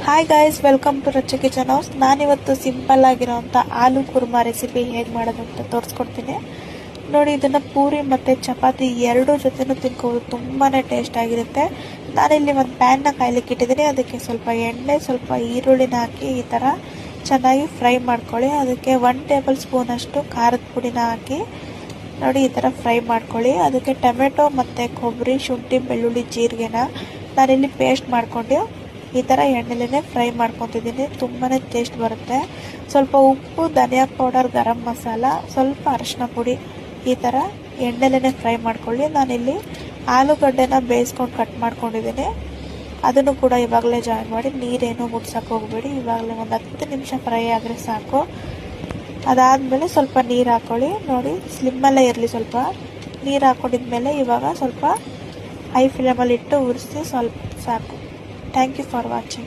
Hi guys, welcome to Rachha kitchen house. ನಾನಿವತ್ತು simple ಆಗಿರೋಂಥ aloo Kurma recipe ಹೇಗೆ ಮಾಡೋದು ಅಂತ ತೋರಿಸ್ಕೊಡ್ತೀನಿ ನೋಡಿ. ಇದನ್ನು ಪೂರಿ ಮತ್ತು ಚಪಾತಿ ಎರಡೂ ಜೊತೆನೂ ತಿನ್ಕೋದು, ತುಂಬಾ ಟೇಸ್ಟ್ ಆಗಿರುತ್ತೆ. ನಾನಿಲ್ಲಿ ಒಂದು ಪ್ಯಾನ್ನ ಕಾಯ್ಲಿಕ್ಕೆ ಇಟ್ಟಿದ್ದೀನಿ. ಅದಕ್ಕೆ ಸ್ವಲ್ಪ ಎಣ್ಣೆ, ಸ್ವಲ್ಪ ಈರುಳ್ಳಿನ ಹಾಕಿ ಈ ಥರ ಚೆನ್ನಾಗಿ ಫ್ರೈ ಮಾಡ್ಕೊಳ್ಳಿ. ಅದಕ್ಕೆ 1 ಟೇಬಲ್ ಸ್ಪೂನಷ್ಟು ಖಾರದ ಪುಡಿನ ಹಾಕಿ ನೋಡಿ ಈ ಥರ ಫ್ರೈ ಮಾಡ್ಕೊಳ್ಳಿ. ಅದಕ್ಕೆ ಟೊಮೆಟೊ ಮತ್ತು ಕೊಬ್ಬರಿ, ಶುಂಠಿ, ಬೆಳ್ಳುಳ್ಳಿ, ಜೀರಿಗೆನ ನಾನಿಲ್ಲಿ ಪೇಸ್ಟ್ ಮಾಡ್ಕೊಂಡು ಈ ಥರ ಎಣ್ಣೆಲೇ ಫ್ರೈ ಮಾಡ್ಕೊತಿದ್ದೀನಿ. ತುಂಬಾ ಟೇಸ್ಟ್ ಬರುತ್ತೆ. ಸ್ವಲ್ಪ ಉಪ್ಪು, ಧನಿಯಾ ಪೌಡರ್, ಗರಂ ಮಸಾಲ, ಸ್ವಲ್ಪ ಅರಿಶಿನ ಪುಡಿ ಈ ಥರ ಎಣ್ಣೆಲೇ ಫ್ರೈ ಮಾಡ್ಕೊಳ್ಳಿ. ನಾನಿಲ್ಲಿ ಆಲೂಗಡ್ಡೆನ ಬೇಯಿಸ್ಕೊಂಡು ಕಟ್ ಮಾಡ್ಕೊಂಡಿದ್ದೀನಿ. ಅದನ್ನು ಕೂಡ ಇವಾಗಲೇ ಜಾಯಿನ್ ಮಾಡಿ, ನೀರೇನು ಮುಟ್ಸೋಕೆ ಹೋಗಬೇಡಿ. ಇವಾಗಲೇ ಒಂದು 10 ನಿಮಿಷ ಫ್ರೈ ಆದರೆ ಸಾಕು. ಅದಾದಮೇಲೆ ಸ್ವಲ್ಪ ನೀರು ಹಾಕ್ಕೊಳ್ಳಿ. ನೋಡಿ ಸ್ಲಿಮ್ಮಲ್ಲೇ ಇರಲಿ. ಸ್ವಲ್ಪ ನೀರು ಹಾಕ್ಕೊಂಡಿದ್ಮೇಲೆ ಇವಾಗ ಸ್ವಲ್ಪ ಹೈ ಫ್ಲೇಮಲ್ಲಿ ಇಟ್ಟು ಉರಿಸಿ ಸ್ವಲ್ಪ ಸಾಕು. Thank you for watching.